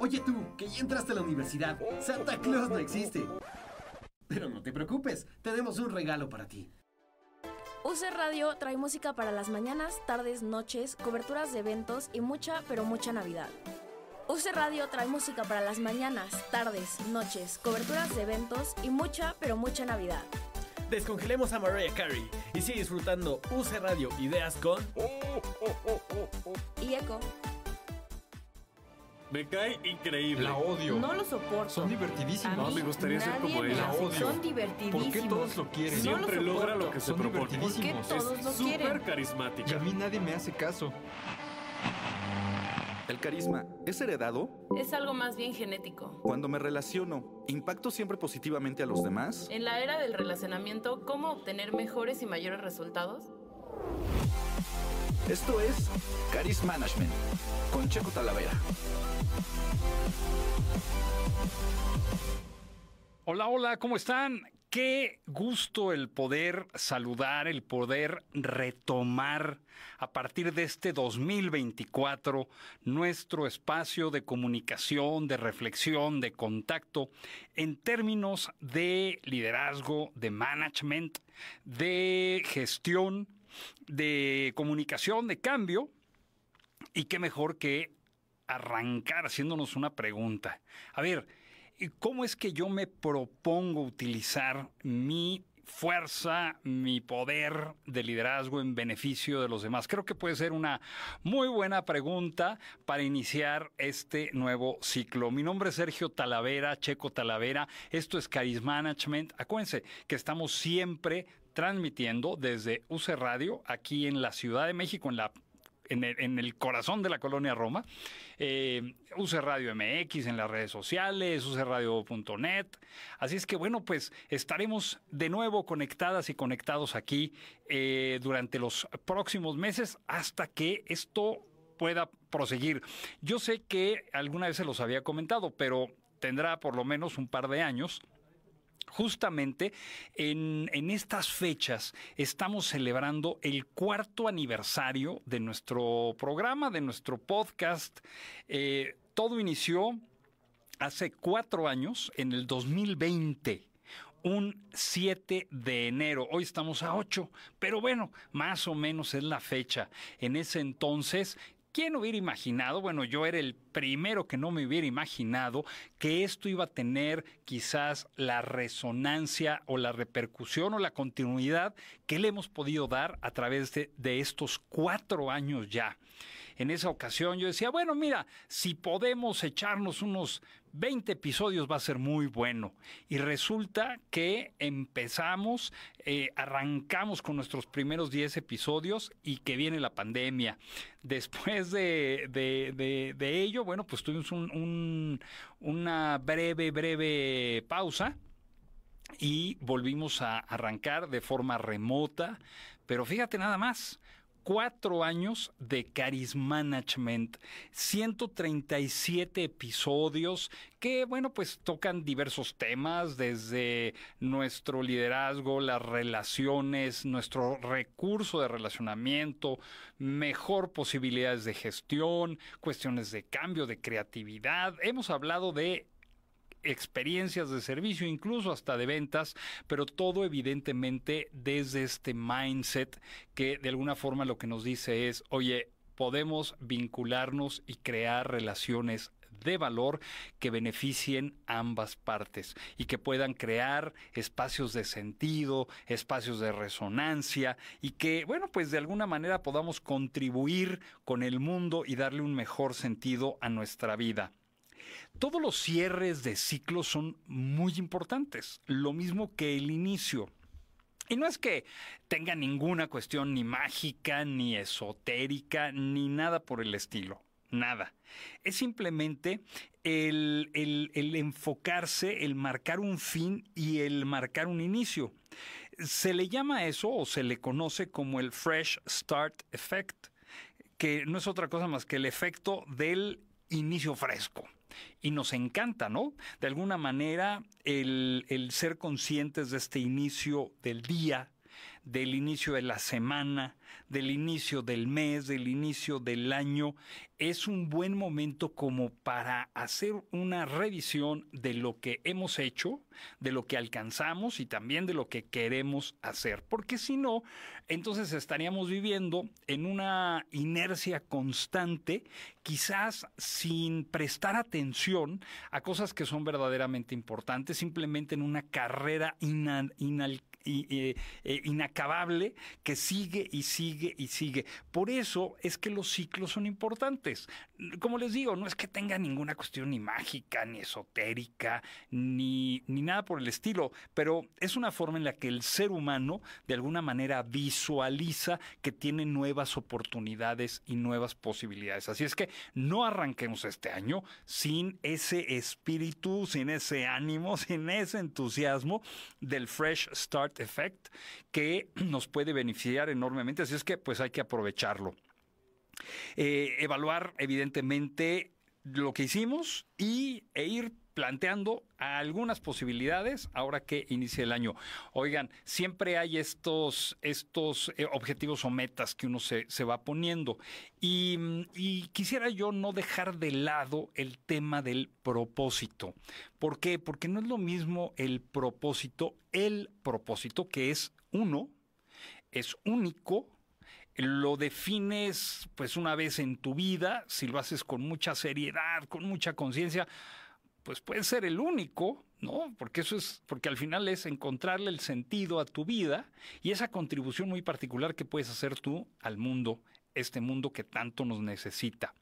Oye tú, que ya entraste a la universidad. Santa Claus no existe. Pero no te preocupes, tenemos un regalo para ti. UC Radio trae música para las mañanas, tardes, noches, coberturas de eventos y mucha, pero mucha Navidad. UC Radio trae música para las mañanas, tardes, noches, coberturas de eventos y mucha, pero mucha Navidad. Descongelemos a Mariah Carey y sigue disfrutando UC Radio Ideas con... Y Eco. Me cae increíble. La odio. No lo soporto. Son divertidísimos. No, me gustaría ser como él. La odio. Son divertidísimos. ¿Por qué todos lo quieren? Siempre No lo logra soporto. lo que se Son propone. divertidísimos. ¿Por qué todos lo Es quieren? súper carismática. Y a mí nadie me hace caso. ¿El carisma es heredado? Es algo más bien genético. Cuando me relaciono, ¿impacto siempre positivamente a los demás? En la era del relacionamiento, ¿cómo obtener mejores y mayores resultados? Esto es Charisma Management con Checo Talavera. Hola, hola, ¿cómo están? Qué gusto el poder saludar, el poder retomar a partir de este 2024 nuestro espacio de comunicación, de reflexión, de contacto en términos de liderazgo, de management, de gestión, de comunicación, de cambio. Y qué mejor que arrancar haciéndonos una pregunta. A ver, ¿cómo es que yo me propongo utilizar mi fuerza, mi poder de liderazgo en beneficio de los demás? Creo que puede ser una muy buena pregunta para iniciar este nuevo ciclo. Mi nombre es Sergio Talavera, Checo Talavera. Esto es Charisma Management. Acuérdense que estamos siempre transmitiendo desde UC Radio, aquí en la Ciudad de México, en el corazón de la colonia Roma, UC Radio MX en las redes sociales, ucradio.net. Así es que, bueno, pues estaremos de nuevo conectadas y conectados aquí durante los próximos meses hasta que esto pueda proseguir. Yo sé que alguna vez se los había comentado, pero tendrá por lo menos un par de años. Justamente en estas fechas estamos celebrando el 4º aniversario de nuestro programa, de nuestro podcast. Todo inició hace 4 años, en el 2020. Un 7 de enero. Hoy estamos a 8, pero bueno, más o menos es la fecha. En ese entonces, ¿quién hubiera imaginado? Bueno, yo era el primero que no me hubiera imaginado que esto iba a tener quizás la resonancia o la repercusión o la continuidad que le hemos podido dar a través de estos 4 años ya. En esa ocasión yo decía, bueno, mira, si podemos echarnos unos 20 episodios va a ser muy bueno. Y resulta que empezamos, arrancamos con nuestros primeros 10 episodios y que viene la pandemia. Después de ello, bueno, pues tuvimos una breve pausa y volvimos a arrancar de forma remota. Pero fíjate nada más. 4 años de Charisma Management, 137 episodios que, bueno, pues tocan diversos temas, desde nuestro liderazgo, las relaciones, nuestro recurso de relacionamiento, mejor posibilidades de gestión, cuestiones de cambio, de creatividad. Hemos hablado de experiencias de servicio, incluso hasta de ventas, pero todo evidentemente desde este mindset que de alguna forma lo que nos dice es, oye, podemos vincularnos y crear relaciones de valor que beneficien a ambas partes y que puedan crear espacios de sentido, espacios de resonancia y que, bueno, pues de alguna manera podamos contribuir con el mundo y darle un mejor sentido a nuestra vida. Todos los cierres de ciclos son muy importantes, lo mismo que el inicio. Y no es que tenga ninguna cuestión ni mágica, ni esotérica, ni nada por el estilo. Nada. Es simplemente el enfocarse, el marcar un fin y el marcar un inicio. Se le llama eso o se le conoce como el Fresh Start Effect, que no es otra cosa más que el efecto del inicio fresco. Y nos encanta, ¿no? De alguna manera, el ser conscientes de este inicio del día, del inicio de la semana, del inicio del mes, del inicio del año. Es un buen momento como para hacer una revisión de lo que hemos hecho, de lo que alcanzamos y también de lo que queremos hacer. Porque si no, entonces estaríamos viviendo en una inercia constante, quizás sin prestar atención a cosas que son verdaderamente importantes, simplemente en una carrera inacabable que sigue y sigue y sigue. Por eso es que los ciclos son importantes. Como les digo, no es que tenga ninguna cuestión ni mágica, ni esotérica, ni nada por el estilo, pero es una forma en la que el ser humano de alguna manera visualiza que tiene nuevas oportunidades y nuevas posibilidades. Así es que no arranquemos este año sin ese espíritu, sin ese ánimo, sin ese entusiasmo del Fresh Start Effect que nos puede beneficiar enormemente. Así es que pues hay que aprovecharlo. Evaluar evidentemente lo que hicimos e ir planteando algunas posibilidades ahora que inicia el año. Oigan, siempre hay estos objetivos o metas que uno se va poniendo y quisiera yo no dejar de lado el tema del propósito. ¿Por qué? Porque no es lo mismo el propósito que es uno, es único, lo defines pues una vez en tu vida, si lo haces con mucha seriedad, con mucha conciencia, pues puede ser el único, ¿no? Porque al final es encontrarle el sentido a tu vida y esa contribución muy particular que puedes hacer tú al mundo, este mundo que tanto nos necesita.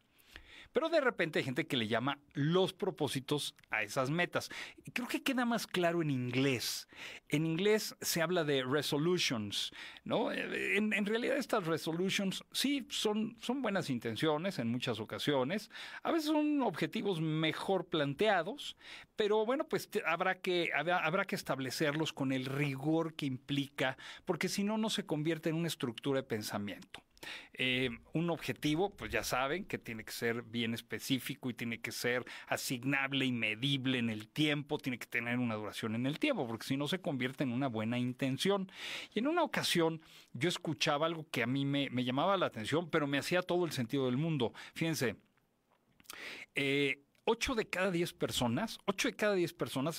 Pero de repente hay gente que le llama los propósitos a esas metas. Creo que queda más claro en inglés. En inglés se habla de resolutions, ¿no? En realidad estas resolutions sí son buenas intenciones en muchas ocasiones. A veces son objetivos mejor planteados, pero bueno, pues habrá que establecerlos con el rigor que implica, porque si no, no se convierte en una estructura de pensamiento. Un objetivo, pues ya saben que tiene que ser bien específico y tiene que ser asignable y medible en el tiempo, tiene que tener una duración en el tiempo, porque si no se convierte en una buena intención. Y en una ocasión yo escuchaba algo que a mí me llamaba la atención, pero me hacía todo el sentido del mundo. Fíjense, 8 de cada 10 personas,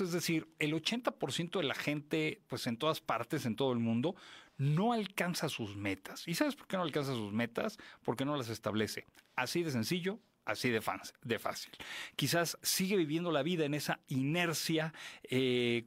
es decir, el 80% de la gente, pues en todas partes, en todo el mundo, no alcanza sus metas. ¿Y sabes por qué no alcanza sus metas? Porque no las establece. Así de sencillo, así de fácil. Quizás sigue viviendo la vida en esa inercia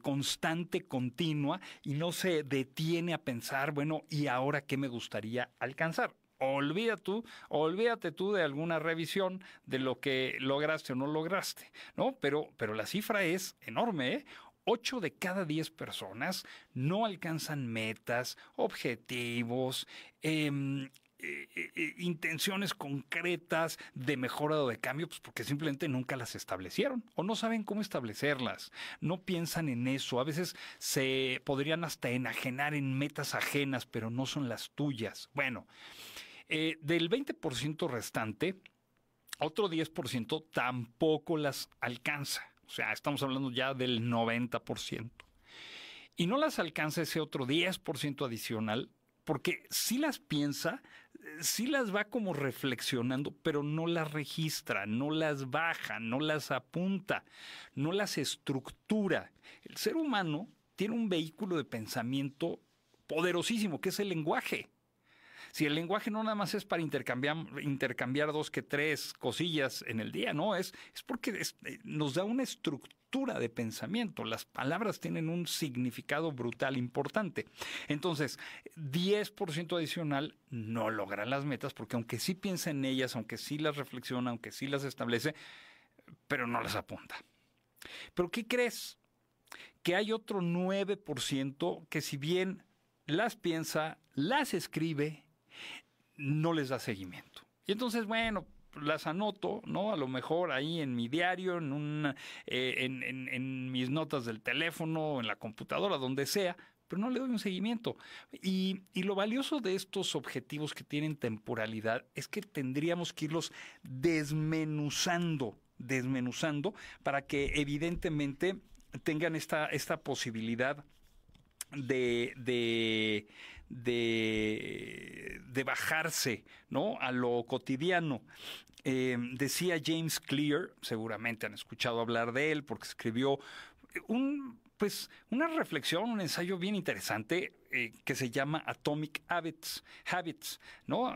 constante, continua, y no se detiene a pensar, bueno, ¿y ahora qué me gustaría alcanzar? Olvídate tú de alguna revisión de lo que lograste o no lograste, ¿no? Pero la cifra es enorme, ¿eh? 8 de cada 10 personas no alcanzan metas, objetivos, intenciones concretas de mejora o de cambio, pues porque simplemente nunca las establecieron o no saben cómo establecerlas, no piensan en eso. A veces se podrían hasta enajenar en metas ajenas, pero no son las tuyas. Bueno, del 20% restante, otro 10% tampoco las alcanza. O sea, estamos hablando ya del 90%. Y no las alcanza ese otro 10% adicional, porque sí las piensa, sí las va como reflexionando, pero no las registra, no las baja, no las apunta, no las estructura. El ser humano tiene un vehículo de pensamiento poderosísimo, que es el lenguaje. Si el lenguaje no nada más es para intercambiar 2 que 3 cosillas en el día, no, es porque nos da una estructura de pensamiento. Las palabras tienen un significado brutal importante. Entonces, 10% adicional no logra las metas porque aunque sí piensa en ellas, aunque sí las reflexiona, aunque sí las establece, pero no las apunta. ¿Pero qué crees? Que hay otro 9% que si bien las piensa, las escribe, no les da seguimiento. Y entonces, bueno, las anoto, ¿no? A lo mejor ahí en mi diario, en mis notas del teléfono, en la computadora, donde sea, pero no le doy un seguimiento. Y lo valioso de estos objetivos que tienen temporalidad es que tendríamos que irlos desmenuzando para que evidentemente tengan esta posibilidad de bajarse, ¿no?, a lo cotidiano. Decía James Clear, seguramente han escuchado hablar de él porque escribió una reflexión, un ensayo bien interesante que se llama Atomic Habits, ¿no?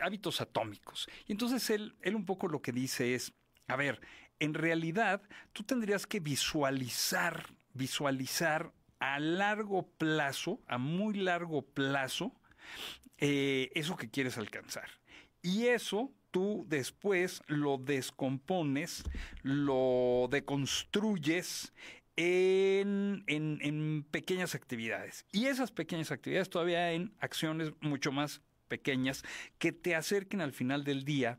Hábitos atómicos. Y entonces él un poco lo que dice es, a ver, en realidad tú tendrías que visualizar a largo plazo, a muy largo plazo, eso que quieres alcanzar. Y eso tú después lo descompones, lo deconstruyes en pequeñas actividades. Y esas pequeñas actividades todavía en acciones mucho más pequeñas que te acerquen al final del día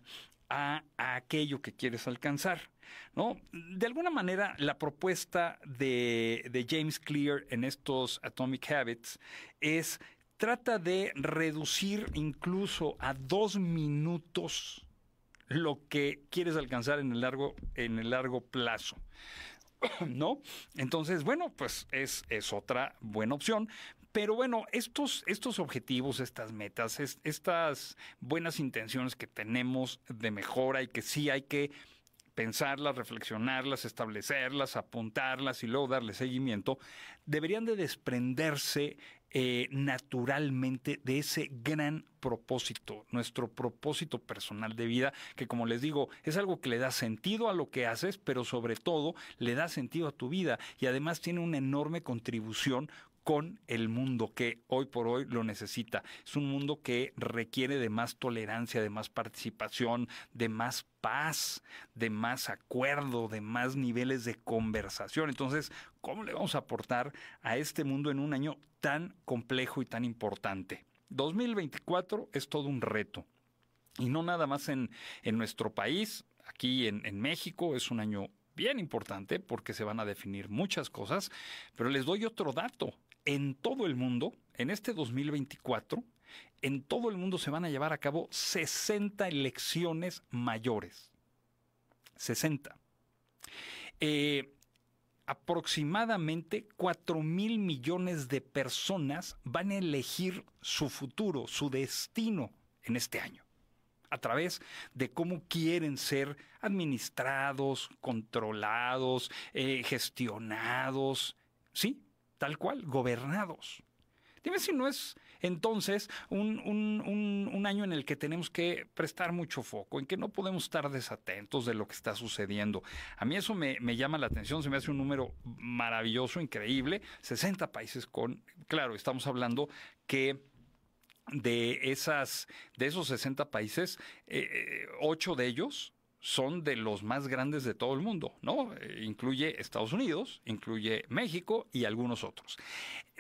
a aquello que quieres alcanzar, ¿no? De alguna manera, la propuesta de James Clear en estos Atomic Habits es: trata de reducir incluso a 2 minutos lo que quieres alcanzar en el largo plazo, ¿no? Entonces, bueno, pues es otra buena opción. Pero bueno, estos objetivos, estas metas, estas buenas intenciones que tenemos de mejora y que sí hay que pensarlas, reflexionarlas, establecerlas, apuntarlas y luego darle seguimiento, deberían de desprenderse naturalmente de ese gran propósito, nuestro propósito personal de vida, que como les digo, es algo que le da sentido a lo que haces, pero sobre todo le da sentido a tu vida y además tiene una enorme contribución con el mundo que hoy por hoy lo necesita. Es un mundo que requiere de más tolerancia, de más participación, de más paz, de más acuerdo, de más niveles de conversación. Entonces, ¿cómo le vamos a aportar a este mundo en un año tan complejo y tan importante? 2024 es todo un reto. Y no nada más en nuestro país, aquí en México es un año bien importante porque se van a definir muchas cosas, pero les doy otro dato. En todo el mundo, en este 2024, en todo el mundo se van a llevar a cabo 60 elecciones mayores. 60. Aproximadamente 4,000 millones de personas van a elegir su futuro, su destino en este año, a través de cómo quieren ser administrados, controlados, gestionados, ¿sí? Tal cual, gobernados. Dime si no es entonces un año en el que tenemos que prestar mucho foco, en que no podemos estar desatentos de lo que está sucediendo. A mí eso me llama la atención, se me hace un número maravilloso, increíble. 60 países claro, estamos hablando que de esos 60 países, 8 de ellos son de los más grandes de todo el mundo, ¿no? Incluye Estados Unidos, incluye México y algunos otros.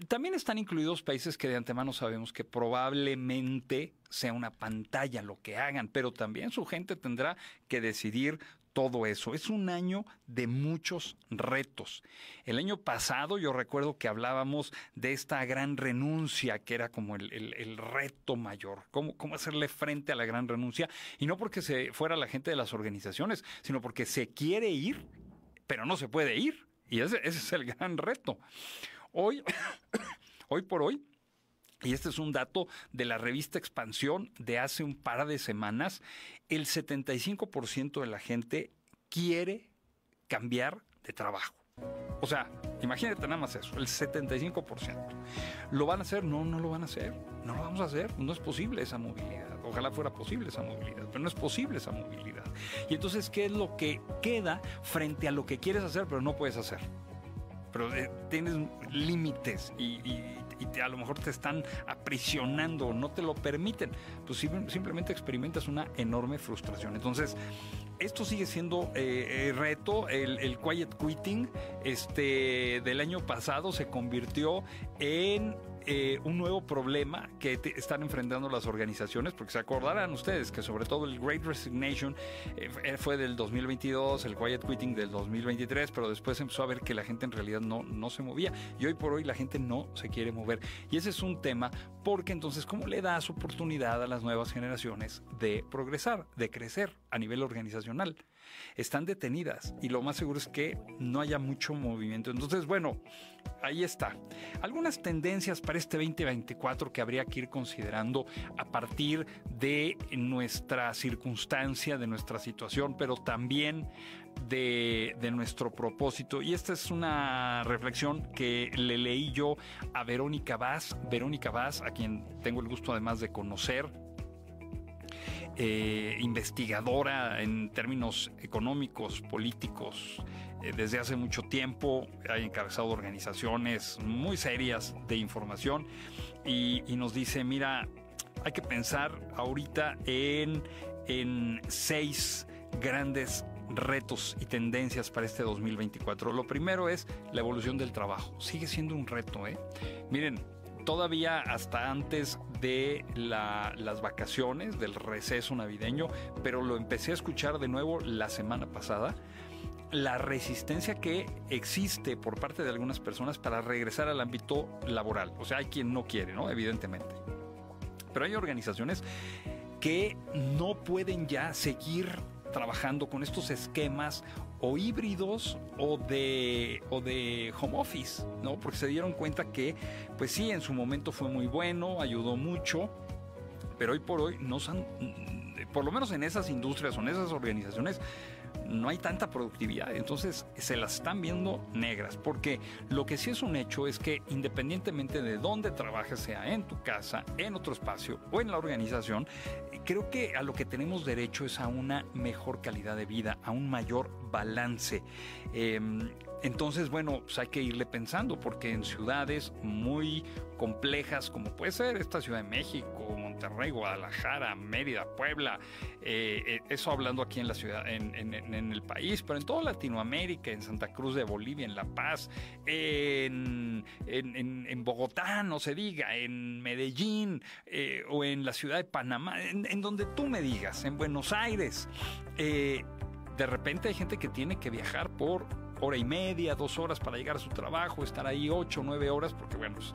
También están incluidos países que de antemano sabemos que probablemente sea una pantalla lo que hagan, pero también su gente tendrá que decidir todo eso. Es un año de muchos retos. El año pasado yo recuerdo que hablábamos de esta gran renuncia, que era como el reto mayor. ¿Cómo hacerle frente a la gran renuncia? Y no porque se fuera la gente de las organizaciones, sino porque se quiere ir, pero no se puede ir. Y ese es el gran reto. Hoy por hoy, y este es un dato de la revista Expansión de hace un par de semanas, el 75% de la gente quiere cambiar de trabajo. O sea, imagínate nada más eso, el 75%. ¿Lo van a hacer? No, no lo van a hacer. No lo vamos a hacer. No es posible esa movilidad. Ojalá fuera posible esa movilidad, pero no es posible esa movilidad. Y entonces, ¿qué es lo que queda frente a lo que quieres hacer, pero no puedes hacer? Pero tienes límites y a lo mejor te están aprisionando, no te lo permiten, pues simplemente experimentas una enorme frustración. Entonces, esto sigue siendo reto. El quiet quitting del año pasado se convirtió en un nuevo problema que están enfrentando las organizaciones, porque se acordarán ustedes que sobre todo el Great Resignation fue del 2022, el quiet quitting del 2023, pero después empezó a ver que la gente en realidad no se movía, y hoy por hoy la gente no se quiere mover. Y ese es un tema, porque entonces, ¿cómo le das oportunidad a las nuevas generaciones de progresar, de crecer? a nivel organizacional. Están detenidas y lo más seguro es que no haya mucho movimiento. Entonces, bueno, ahí está. Algunas tendencias para este 2024 que habría que ir considerando a partir de nuestra circunstancia, de nuestra situación, pero también de nuestro propósito. Y esta es una reflexión que le leí yo a Verónica Vaz, a quien tengo el gusto además de conocer. Investigadora en términos económicos, políticos, desde hace mucho tiempo, ha encabezado organizaciones muy serias de información y nos dice, mira, hay que pensar ahorita en 6 grandes retos y tendencias para este 2024. Lo primero es la evolución del trabajo. Sigue siendo un reto, ¿eh? Miren, todavía hasta antes de las vacaciones, del receso navideño, pero lo empecé a escuchar de nuevo la semana pasada, la resistencia que existe por parte de algunas personas para regresar al ámbito laboral. O sea, hay quien no quiere, ¿no? Evidentemente. Pero hay organizaciones que no pueden ya seguir trabajando con estos esquemas o híbridos o de home office, ¿no? Porque se dieron cuenta que, pues sí, en su momento fue muy bueno, ayudó mucho, pero hoy por hoy no son, por lo menos en esas industrias o en esas organizaciones, no hay tanta productividad. Entonces se las están viendo negras, porque lo que sí es un hecho es que independientemente de dónde trabajes, sea en tu casa, en otro espacio o en la organización, creo que a lo que tenemos derecho es a una mejor calidad de vida, a un mayor balance. Entonces, bueno, pues hay que irle pensando, porque en ciudades muy complejas como puede ser esta Ciudad de México, Monterrey, Guadalajara, Mérida, Puebla, eso hablando aquí en la ciudad, en el país, pero en toda Latinoamérica, en Santa Cruz de Bolivia, en La Paz, en Bogotá, no se diga, en Medellín, o en la ciudad de Panamá, en donde tú me digas, en Buenos Aires, de repente hay gente que tiene que viajar por hora y media, 2 horas para llegar a su trabajo, estar ahí 8 o 9 horas, porque bueno, pues,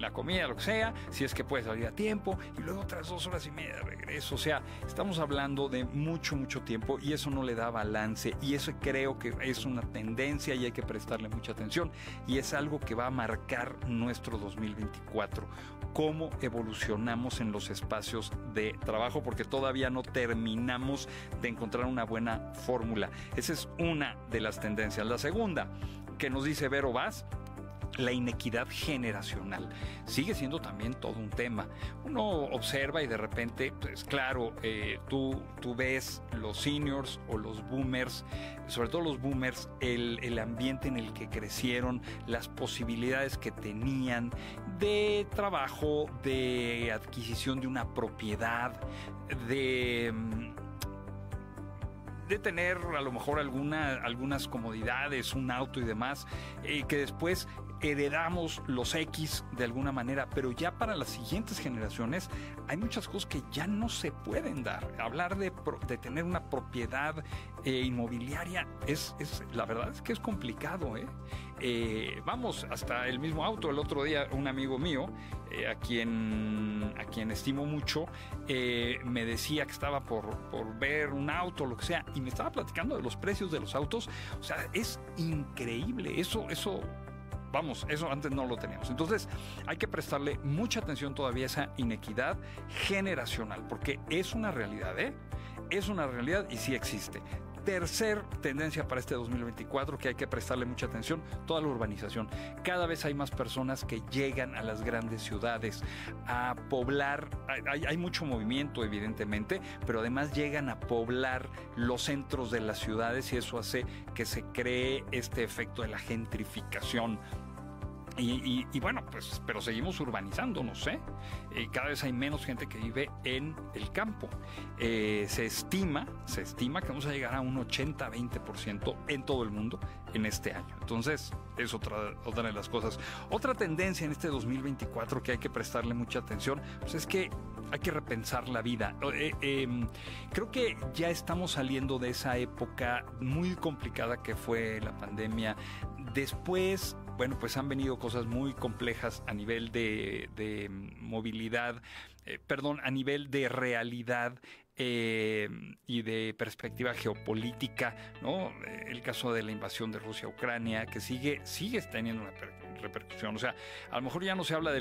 la comida, lo que sea, si es que puede salir a tiempo, y luego otras 2 horas y media de regreso. O sea, estamos hablando de mucho tiempo, y eso no le da balance, y eso creo que es una tendencia y hay que prestarle mucha atención, y es algo que va a marcar nuestro 2024, cómo evolucionamos en los espacios de trabajo, porque todavía no terminamos de encontrar una buena fórmula. Esa es una de las tendencias. La segunda, que nos dice Vero Vaz, la inequidad generacional. Sigue siendo también todo un tema. Uno observa y de repente, pues claro, tú ves los seniors o los boomers, sobre todo los boomers, el ambiente en el que crecieron, las posibilidades que tenían de trabajo, de adquisición de una propiedad, de tener a lo mejor algunas comodidades, un auto y demás, que después heredamos los X de alguna manera, pero ya para las siguientes generaciones hay muchas cosas que ya no se pueden dar. Hablar de tener una propiedad inmobiliaria la verdad es que es complicado, vamos, hasta el mismo auto. El otro día un amigo mío, a quien estimo mucho, me decía que estaba por ver un auto, lo que sea, y me estaba platicando de los precios de los autos. O sea, es increíble. Eso vamos, eso antes no lo teníamos. Entonces hay que prestarle mucha atención todavía a esa inequidad generacional, porque es una realidad, es una realidad y sí existe. Tercer tendencia para este 2024 que hay que prestarle mucha atención, toda la urbanización. Cada vez hay más personas que llegan a las grandes ciudades a poblar. Hay mucho movimiento, evidentemente, pero además llegan a poblar los centros de las ciudades, y eso hace que se cree este efecto de la gentrificación. Y bueno, pues, pero seguimos urbanizando, no sé. Cada vez hay menos gente que vive en el campo. Se estima que vamos a llegar a un 80-20% en todo el mundo en este año. Entonces, es otra de las cosas. Otra tendencia en este 2024 que hay que prestarle mucha atención, pues es que hay que repensar la vida. Creo que ya estamos saliendo de esa época muy complicada que fue la pandemia. Después, bueno, pues han venido cosas muy complejas a nivel de movilidad, a nivel de realidad. y de perspectiva geopolítica, ¿no? El caso de la invasión de Rusia a Ucrania, que sigue teniendo una repercusión. O sea, a lo mejor ya no se habla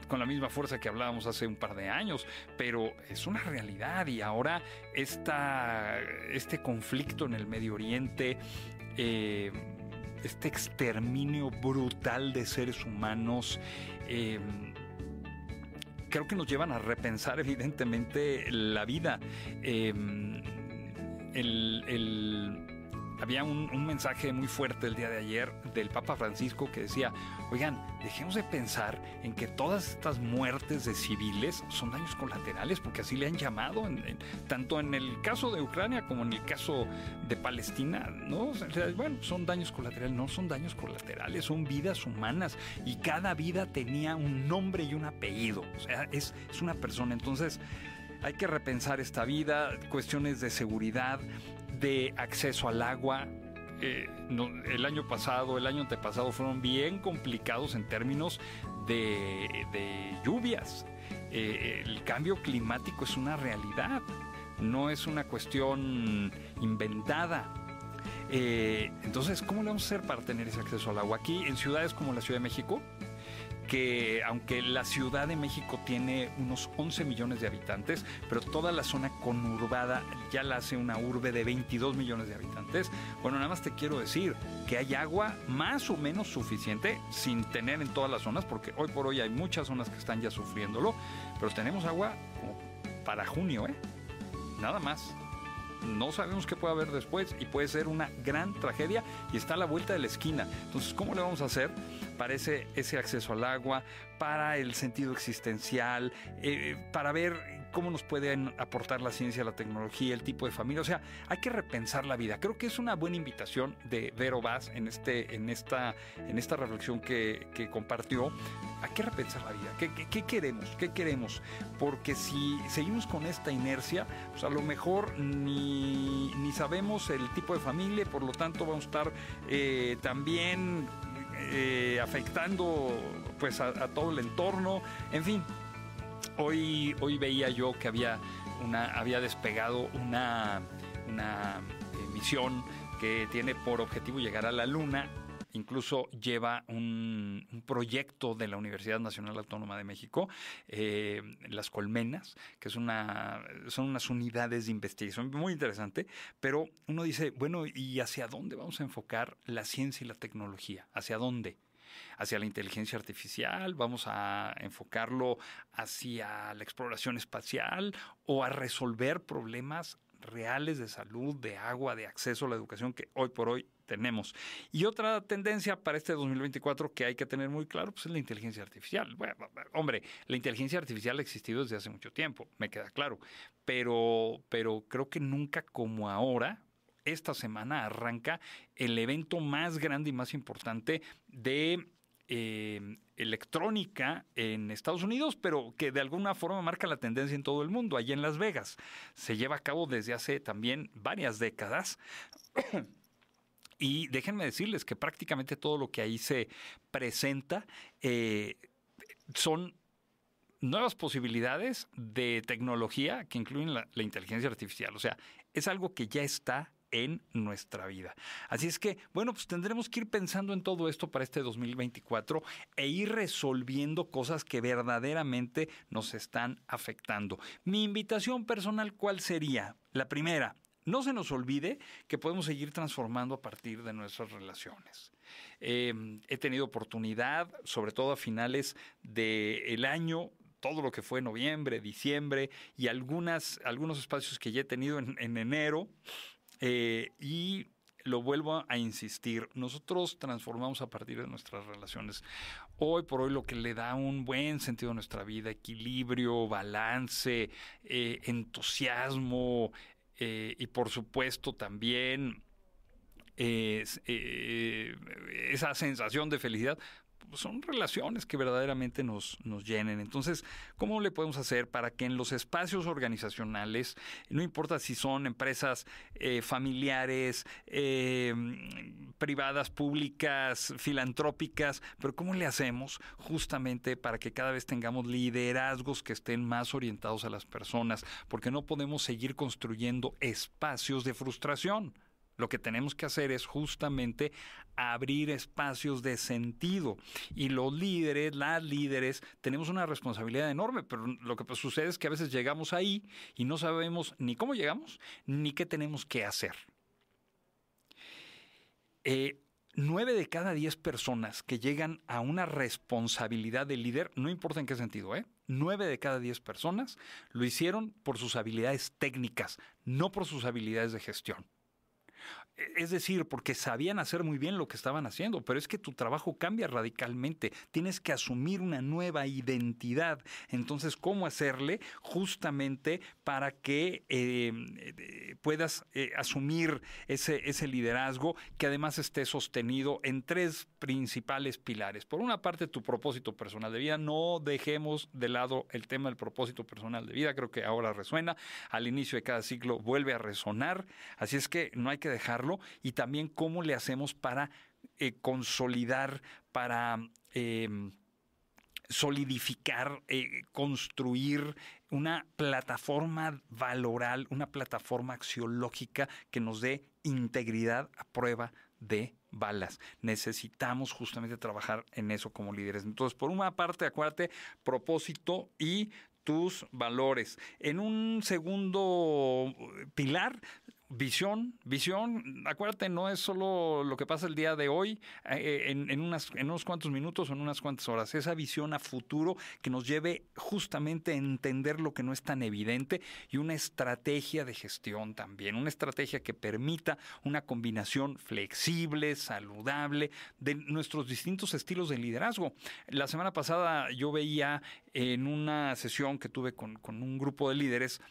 con la misma fuerza que hablábamos hace un par de años, pero es una realidad. Y ahora este conflicto en el Medio Oriente, este exterminio brutal de seres humanos, creo que nos llevan a repensar evidentemente la vida. Había un mensaje muy fuerte el día de ayer del Papa Francisco que decía, oigan, dejemos de pensar en que todas estas muertes de civiles son daños colaterales, porque así le han llamado, tanto en el caso de Ucrania como en el caso de Palestina, ¿no? O sea, bueno, son daños colaterales, no son daños colaterales, son vidas humanas, y cada vida tenía un nombre y un apellido, o sea, es una persona. Entonces hay que repensar esta vida, cuestiones de seguridad, de acceso al agua. El año pasado, el año antepasado fueron bien complicados en términos de lluvias. El cambio climático es una realidad, no es una cuestión inventada. Entonces, ¿cómo le vamos a hacer para tener ese acceso al agua? Aquí en ciudades como la Ciudad de México, que aunque la Ciudad de México tiene unos 11 millones de habitantes, pero toda la zona conurbada ya la hace una urbe de 22 millones de habitantes, bueno, nada más te quiero decir que hay agua más o menos suficiente, sin tener en todas las zonas, porque hoy por hoy hay muchas zonas que están ya sufriéndolo, pero tenemos agua como para junio, nada más. No sabemos qué puede haber después y puede ser una gran tragedia y está a la vuelta de la esquina. Entonces, ¿cómo le vamos a hacer para ese acceso al agua, para el sentido existencial, para ver cómo nos pueden aportar la ciencia, la tecnología, el tipo de familia? O sea, hay que repensar la vida. Creo que es una buena invitación de Vero Vaz en esta reflexión que compartió. Hay que repensar la vida. ¿Qué queremos? ¿Qué queremos? Porque si seguimos con esta inercia, pues a lo mejor ni sabemos el tipo de familia, por lo tanto vamos a estar también afectando pues a todo el entorno. En fin, hoy veía yo que había despegado una misión que tiene por objetivo llegar a la Luna. Incluso lleva un proyecto de la Universidad Nacional Autónoma de México, las Colmenas, que son unas unidades de investigación muy interesante, pero uno dice, bueno, ¿y hacia dónde vamos a enfocar la ciencia y la tecnología? ¿Hacia dónde? ¿Hacia la inteligencia artificial? ¿Vamos a enfocarlo hacia la exploración espacial o a resolver problemas reales de salud, de agua, de acceso a la educación que hoy por hoy tenemos? Y otra tendencia para este 2024 que hay que tener muy claro, pues es la inteligencia artificial. Bueno, hombre, la inteligencia artificial ha existido desde hace mucho tiempo, me queda claro, pero creo que nunca como ahora. Esta semana arranca el evento más grande y más importante de electrónica en Estados Unidos, pero que de alguna forma marca la tendencia en todo el mundo, allá en Las Vegas. Se lleva a cabo desde hace también varias décadas. Y déjenme decirles que prácticamente todo lo que ahí se presenta son nuevas posibilidades de tecnología que incluyen la inteligencia artificial. O sea, es algo que ya está en nuestra vida. Así es que, bueno, pues tendremos que ir pensando en todo esto para este 2024 e ir resolviendo cosas que verdaderamente nos están afectando. Mi invitación personal, ¿cuál sería? La primera, no se nos olvide que podemos seguir transformando a partir de nuestras relaciones. He tenido oportunidad, sobre todo a finales del año, todo lo que fue noviembre, diciembre y algunos espacios que ya he tenido en enero, y lo vuelvo a insistir, nosotros transformamos a partir de nuestras relaciones. Hoy por hoy lo que le da un buen sentido a nuestra vida, equilibrio, balance, entusiasmo y por supuesto también esa sensación de felicidad, son relaciones que verdaderamente nos llenen. Entonces, ¿cómo le podemos hacer para que en los espacios organizacionales, no importa si son empresas familiares, privadas, públicas, filantrópicas, pero cómo le hacemos justamente para que cada vez tengamos liderazgos que estén más orientados a las personas? Porque no podemos seguir construyendo espacios de frustración. Lo que tenemos que hacer es justamente abrir espacios de sentido. Y los líderes, las líderes, tenemos una responsabilidad enorme, pero lo que sucede es que a veces llegamos ahí y no sabemos ni cómo llegamos, ni qué tenemos que hacer. 9 de cada 10 personas que llegan a una responsabilidad de líder, no importa en qué sentido, 9 de cada 10 personas lo hicieron por sus habilidades técnicas, no por sus habilidades de gestión. Es decir, porque sabían hacer muy bien lo que estaban haciendo, pero es que tu trabajo cambia radicalmente. Tienes que asumir una nueva identidad. Entonces, ¿cómo hacerle justamente para que puedas asumir ese liderazgo que además esté sostenido en 3 principales pilares? Por una parte, tu propósito personal de vida. No dejemos de lado el tema del propósito personal de vida. Creo que ahora resuena. Al inicio de cada ciclo vuelve a resonar. Así es que no hay que dejarlo. Y también cómo le hacemos para consolidar, para solidificar, construir una plataforma valoral, una plataforma axiológica que nos dé integridad a prueba de balas. Necesitamos justamente trabajar en eso como líderes. Entonces, por una parte, acuérdate, propósito y tus valores. En un segundo pilar, visión, acuérdate, no es solo lo que pasa el día de hoy, en unos cuantos minutos o en unas cuantas horas. Esa visión a futuro que nos lleve justamente a entender lo que no es tan evidente y una estrategia de gestión también, una estrategia que permita una combinación flexible, saludable de nuestros distintos estilos de liderazgo. La semana pasada yo veía en una sesión que tuve con un grupo de líderes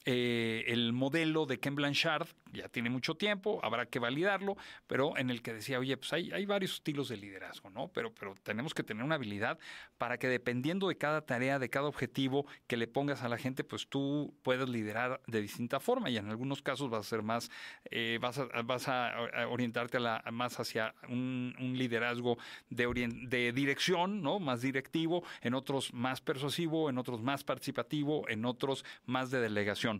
el modelo de Ken Blanchard, ya tiene mucho tiempo, habrá que validarlo, pero en el que decía, oye, pues hay varios estilos de liderazgo, ¿no? Pero tenemos que tener una habilidad para que dependiendo de cada tarea, de cada objetivo que le pongas a la gente, pues tú puedas liderar de distinta forma y en algunos casos vas a ser más, vas a orientarte más hacia un liderazgo de dirección, ¿no? Más directivo, en otros más persuasivo, en otros más participativo, en otros más de delegación.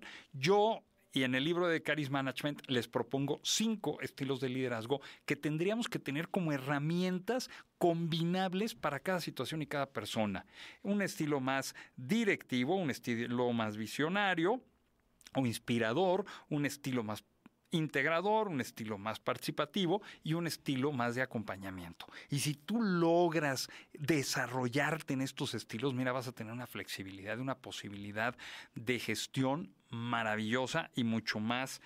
Y en el libro de Caris Management les propongo 5 estilos de liderazgo que tendríamos que tener como herramientas combinables para cada situación y cada persona. Un estilo más directivo, un estilo más visionario o inspirador, un estilo más integrador, un estilo más participativo y un estilo más de acompañamiento. Y si tú logras desarrollarte en estos estilos, mira, vas a tener una flexibilidad, una posibilidad de gestión maravillosa y mucho más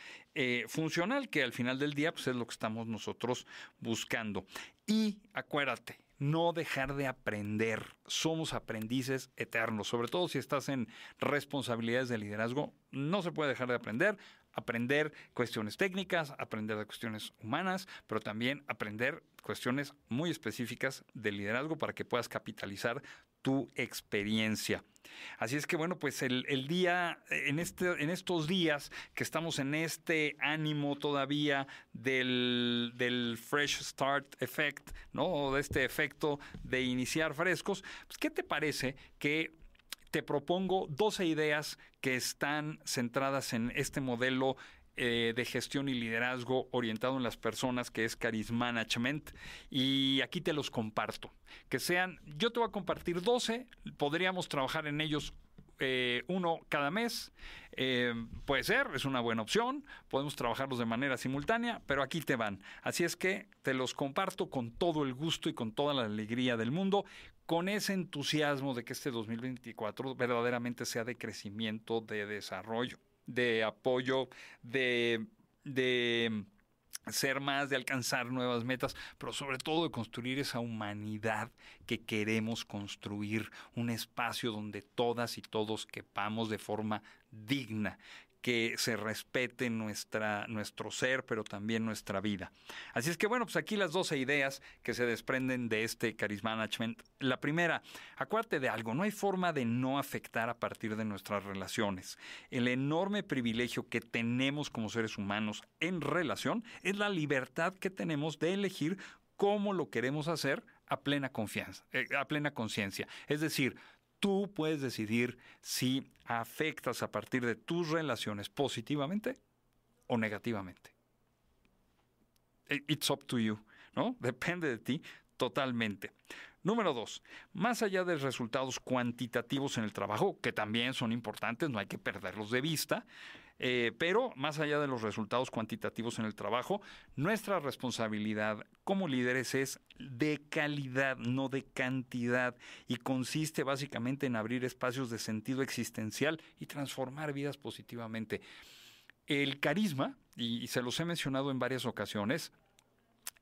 funcional, que al final del día pues, es lo que estamos nosotros buscando. Y acuérdate, no dejar de aprender. Somos aprendices eternos, sobre todo si estás en responsabilidades de liderazgo. No se puede dejar de aprender. Aprender cuestiones técnicas, aprender de cuestiones humanas, pero también aprender cuestiones muy específicas de liderazgo para que puedas capitalizar tu experiencia. Así es que bueno, pues el día, en estos días que estamos en este ánimo todavía del Fresh Start Effect, ¿no? O de este efecto de iniciar frescos, pues ¿qué te parece que te propongo 12 ideas que están centradas en este modelo de gestión y liderazgo orientado en las personas, que es Caris Management, y aquí te los comparto. Yo te voy a compartir 12, podríamos trabajar en ellos uno cada mes, puede ser, es una buena opción, podemos trabajarlos de manera simultánea, pero aquí te van. Así es que te los comparto con todo el gusto y con toda la alegría del mundo, con ese entusiasmo de que este 2024 verdaderamente sea de crecimiento, de desarrollo, de apoyo, de ser más, de alcanzar nuevas metas, pero sobre todo de construir esa humanidad que queremos construir, un espacio donde todas y todos quepamos de forma digna, que se respete nuestro ser, pero también nuestra vida. Así es que bueno, pues aquí las 12 ideas que se desprenden de este Charisma Management. La primera, acuérdate de algo, no hay forma de no afectar a partir de nuestras relaciones. El enorme privilegio que tenemos como seres humanos en relación es la libertad que tenemos de elegir cómo lo queremos hacer a plena confianza, a plena conciencia. Es decir, tú puedes decidir si afectas a partir de tus relaciones positivamente o negativamente. It's up to you, ¿no? Depende de ti totalmente. Número 2, más allá de resultados cuantitativos en el trabajo, que también son importantes, no hay que perderlos de vista, pero más allá de los resultados cuantitativos en el trabajo, nuestra responsabilidad como líderes es de calidad, no de cantidad, y consiste básicamente en abrir espacios de sentido existencial y transformar vidas positivamente. El carisma, y se los he mencionado en varias ocasiones,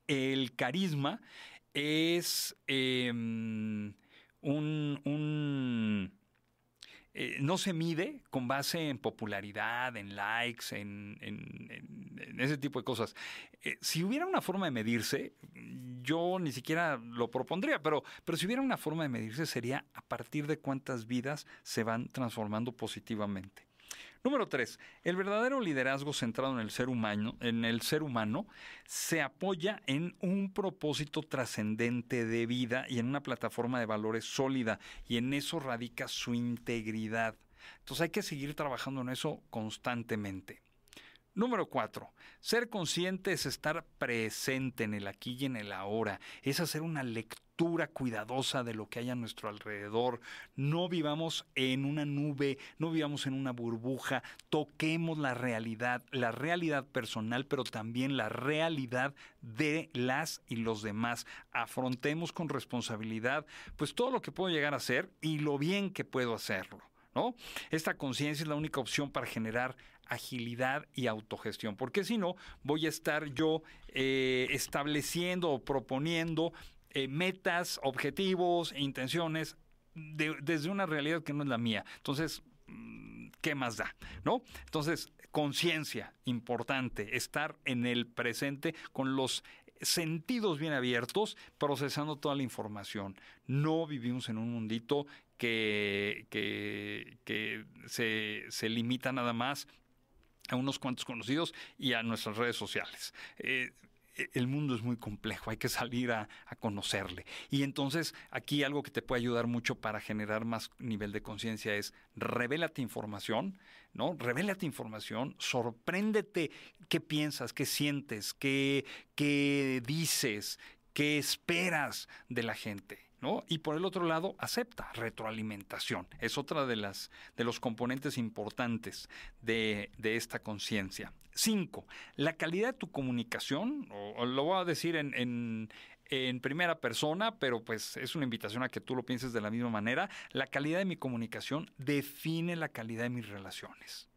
el carisma es no se mide con base en popularidad, en likes, en ese tipo de cosas. Si hubiera una forma de medirse, yo ni siquiera lo propondría, pero si hubiera una forma de medirse sería a partir de cuántas vidas se van transformando positivamente. Número 3, el verdadero liderazgo centrado en el ser humano se apoya en un propósito trascendente de vida y en una plataforma de valores sólida, y en eso radica su integridad. Entonces hay que seguir trabajando en eso constantemente. Número 4, ser consciente es estar presente en el aquí y en el ahora, es hacer una lectura cuidadosa de lo que hay a nuestro alrededor. No vivamos en una nube, no vivamos en una burbuja, toquemos la realidad personal, pero también la realidad de las y los demás. Afrontemos con responsabilidad pues todo lo que puedo llegar a hacer y lo bien que puedo hacerlo, ¿no? Esta conciencia es la única opción para generar agilidad y autogestión, porque si no voy a estar yo estableciendo o proponiendo metas, objetivos e intenciones desde una realidad que no es la mía. Entonces, ¿qué más da? ¿No? Entonces, conciencia, importante, estar en el presente con los sentidos bien abiertos, procesando toda la información. No vivimos en un mundito que se limita nada más a unos cuantos conocidos y a nuestras redes sociales. El mundo es muy complejo, hay que salir a conocerle. Y entonces aquí algo que te puede ayudar mucho para generar más nivel de conciencia es revélate información, ¿no? Revélate información, sorpréndete qué piensas, qué sientes, qué dices, qué esperas de la gente, ¿no? Y por el otro lado, acepta retroalimentación. Es otra de los componentes importantes de esta conciencia. 5. La calidad de tu comunicación, o lo voy a decir en primera persona, pero pues es una invitación a que tú lo pienses de la misma manera. La calidad de mi comunicación define la calidad de mis relaciones.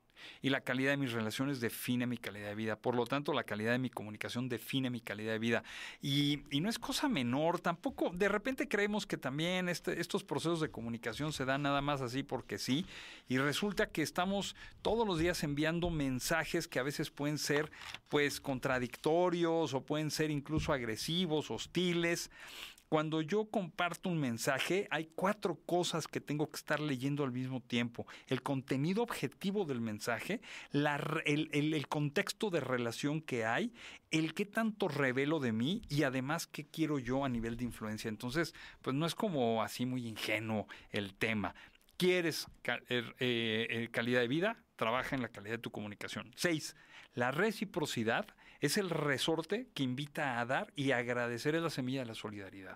Y la calidad de mis relaciones define mi calidad de vida. Por lo tanto, la calidad de mi comunicación define mi calidad de vida. Y no es cosa menor, tampoco. De repente creemos que también estos procesos de comunicación se dan nada más así porque sí. Y resulta que estamos todos los días enviando mensajes que a veces pueden ser pues contradictorios o pueden ser incluso agresivos, hostiles. Cuando yo comparto un mensaje, hay 4 cosas que tengo que estar leyendo al mismo tiempo. El contenido objetivo del mensaje, el contexto de relación que hay, el qué tanto revelo de mí y además qué quiero yo a nivel de influencia. Entonces, pues no es como así muy ingenuo el tema. ¿Quieres calidad de vida? Trabaja en la calidad de tu comunicación. 6. La reciprocidad es el resorte que invita a dar y a agradecer, es la semilla de la solidaridad.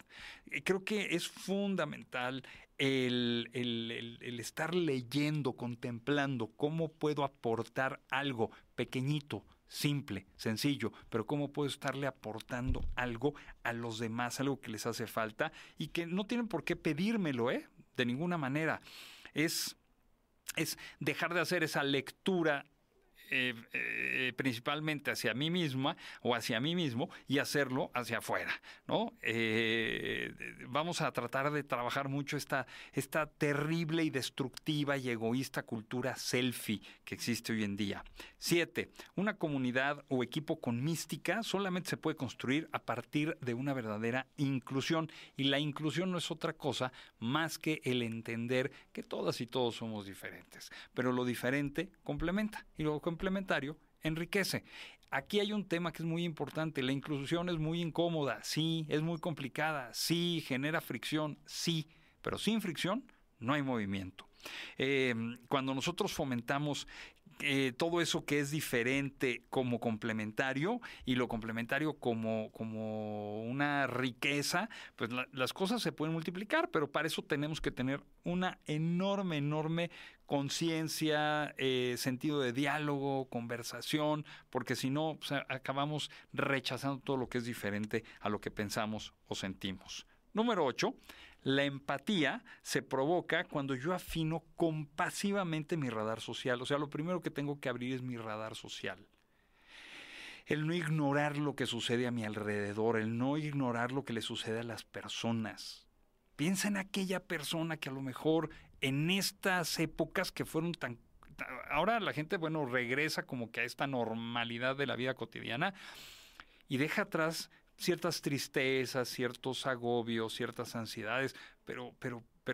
Creo que es fundamental el estar leyendo, contemplando cómo puedo aportar algo pequeñito, simple, sencillo, pero cómo puedo estarle aportando algo a los demás, algo que les hace falta y que no tienen por qué pedírmelo, de ninguna manera. Es dejar de hacer esa lectura principalmente hacia mí misma o hacia mí mismo y hacerlo hacia afuera, ¿no? Vamos a tratar de trabajar mucho esta terrible y destructiva y egoísta cultura selfie que existe hoy en día. 7. Una comunidad o equipo con mística solamente se puede construir a partir de una verdadera inclusión, y la inclusión no es otra cosa más que el entender que todas y todos somos diferentes, pero lo diferente complementa y lo complementario enriquece. Aquí hay un tema que es muy importante. La inclusión es muy incómoda, sí, es muy complicada, sí, genera fricción, sí, pero sin fricción no hay movimiento. Cuando nosotros fomentamos todo eso que es diferente como complementario y lo complementario como una riqueza, pues las cosas se pueden multiplicar, pero para eso tenemos que tener una enorme conciencia, sentido de diálogo, conversación, porque si no, pues, acabamos rechazando todo lo que es diferente a lo que pensamos o sentimos. Número 8. La empatía se provoca cuando yo afino compasivamente mi radar social. O sea, lo primero que tengo que abrir es mi radar social. El no ignorar lo que sucede a mi alrededor, el no ignorar lo que le sucede a las personas. Piensa en aquella persona que a lo mejor en estas épocas que fueron tan... Ahora la gente, bueno, regresa como que a esta normalidad de la vida cotidiana y deja atrás ciertas tristezas, ciertos agobios, ciertas ansiedades, pero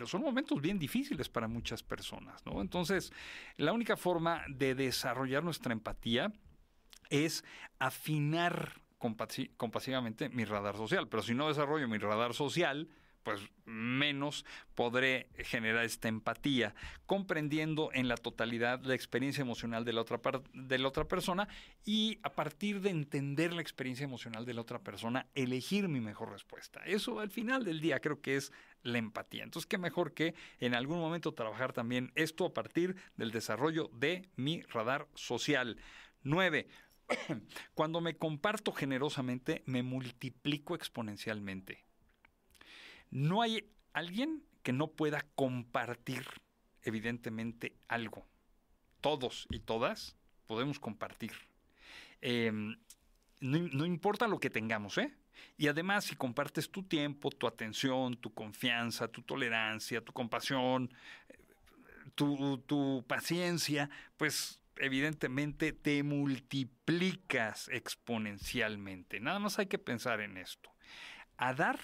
son momentos bien difíciles para muchas personas, ¿no? Entonces, la única forma de desarrollar nuestra empatía es afinar compasivamente mi radar social. Pero si no desarrollo mi radar social, pues menos podré generar esta empatía, comprendiendo en la totalidad la experiencia emocional de la otra persona, y a partir de entender la experiencia emocional de la otra persona, elegir mi mejor respuesta. Eso al final del día creo que es la empatía. Entonces, qué mejor que en algún momento trabajar también esto a partir del desarrollo de mi radar social. 9. Cuando me comparto generosamente, me multiplico exponencialmente. No hay alguien que no pueda compartir, evidentemente, algo. Todos y todas podemos compartir. No importa lo que tengamos, ¿eh? Y además, si compartes tu tiempo, tu atención, tu confianza, tu tolerancia, tu compasión, tu paciencia, pues evidentemente te multiplicas exponencialmente. Nada más hay que pensar en esto. A dar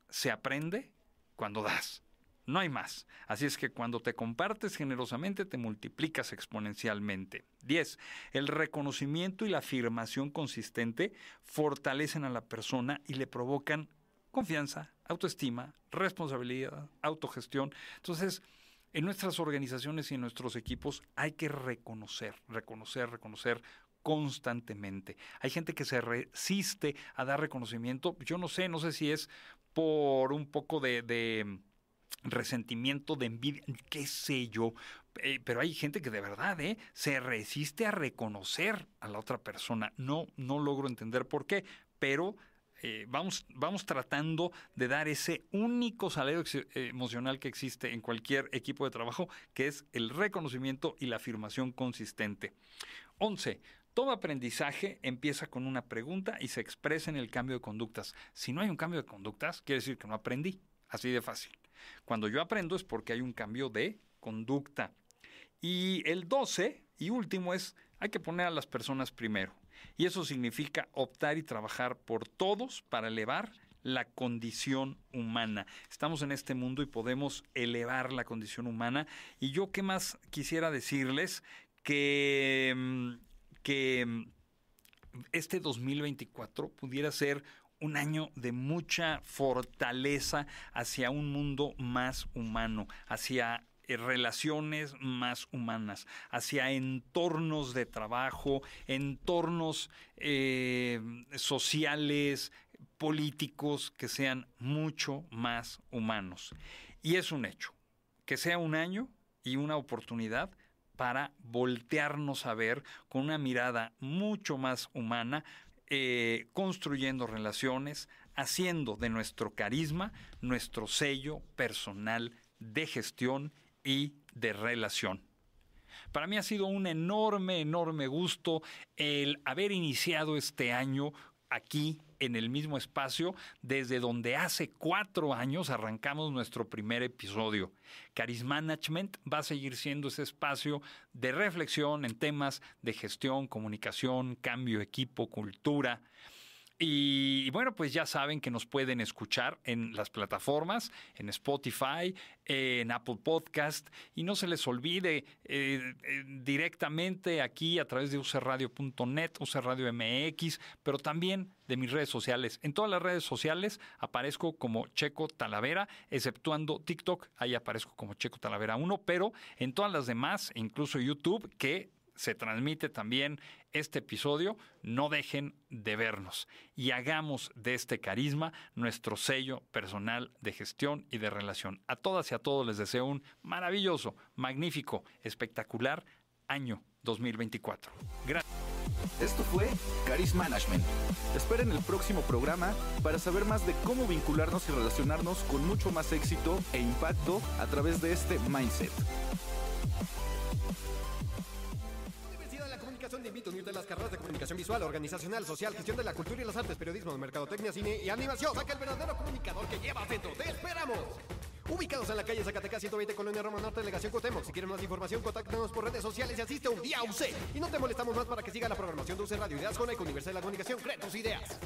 se aprende cuando das. No hay más. Así es que cuando te compartes generosamente, te multiplicas exponencialmente. 10. El reconocimiento y la afirmación consistente fortalecen a la persona y le provocan confianza, autoestima, responsabilidad, autogestión. Entonces, en nuestras organizaciones y en nuestros equipos hay que reconocer constantemente. Hay gente que se resiste a dar reconocimiento. Yo no sé si es por un poco de resentimiento, de envidia, qué sé yo, pero hay gente que de verdad se resiste a reconocer a la otra persona. No logro entender por qué, pero vamos tratando de dar ese único salario emocional que existe en cualquier equipo de trabajo, que es el reconocimiento y la afirmación consistente. 11. Todo aprendizaje empieza con una pregunta y se expresa en el cambio de conductas. Si no hay un cambio de conductas, quiere decir que no aprendí. Así de fácil. Cuando yo aprendo es porque hay un cambio de conducta. Y el 12 y último es, hay que poner a las personas primero. Y eso significa optar y trabajar por todos para elevar la condición humana. Estamos en este mundo y podemos elevar la condición humana. Y yo, ¿qué más quisiera decirles? Que este 2024 pudiera ser un año de mucha fortaleza hacia un mundo más humano, hacia relaciones más humanas, hacia entornos de trabajo, entornos sociales, políticos que sean mucho más humanos. Y es un hecho, que sea un año y una oportunidad para voltearnos a ver con una mirada mucho más humana, construyendo relaciones, haciendo de nuestro carisma nuestro sello personal de gestión y de relación. Para mí ha sido un enorme, enorme gusto el haber iniciado este año aquí en el mismo espacio, desde donde hace 4 años arrancamos nuestro primer episodio. Charismanagement va a seguir siendo ese espacio de reflexión en temas de gestión, comunicación, cambio, equipo, cultura. Y bueno, pues ya saben que nos pueden escuchar en las plataformas, en Spotify, en Apple Podcast, y no se les olvide directamente aquí a través de ucradio.net, Ucradio MX, pero también de mis redes sociales. En todas las redes sociales aparezco como Checo Talavera, exceptuando TikTok, ahí aparezco como Checo Talavera 1, pero en todas las demás, incluso YouTube, que se transmite también este episodio, no dejen de vernos y hagamos de este carisma nuestro sello personal de gestión y de relación. A todas y a todos les deseo un maravilloso, magnífico, espectacular año 2024. Gracias. Esto fue Charismanagement. Esperen el próximo programa para saber más de cómo vincularnos y relacionarnos con mucho más éxito e impacto a través de este mindset. Te invito a unirte a las carreras de comunicación visual, organizacional, social, gestión de la cultura y las artes, periodismo, mercadotecnia, cine y animación. Saca el verdadero comunicador que llevas dentro. ¡Te esperamos! Ubicados en la calle Zacatecas 120, Colonia Roma Norte, Delegación Cuauhtémoc. Si quieren más información, contáctanos por redes sociales y asiste un día a UC. Y no te molestamos más para que siga la programación de UC Radio. Ideas con Eco Universal de la Comunicación. Crea tus ideas.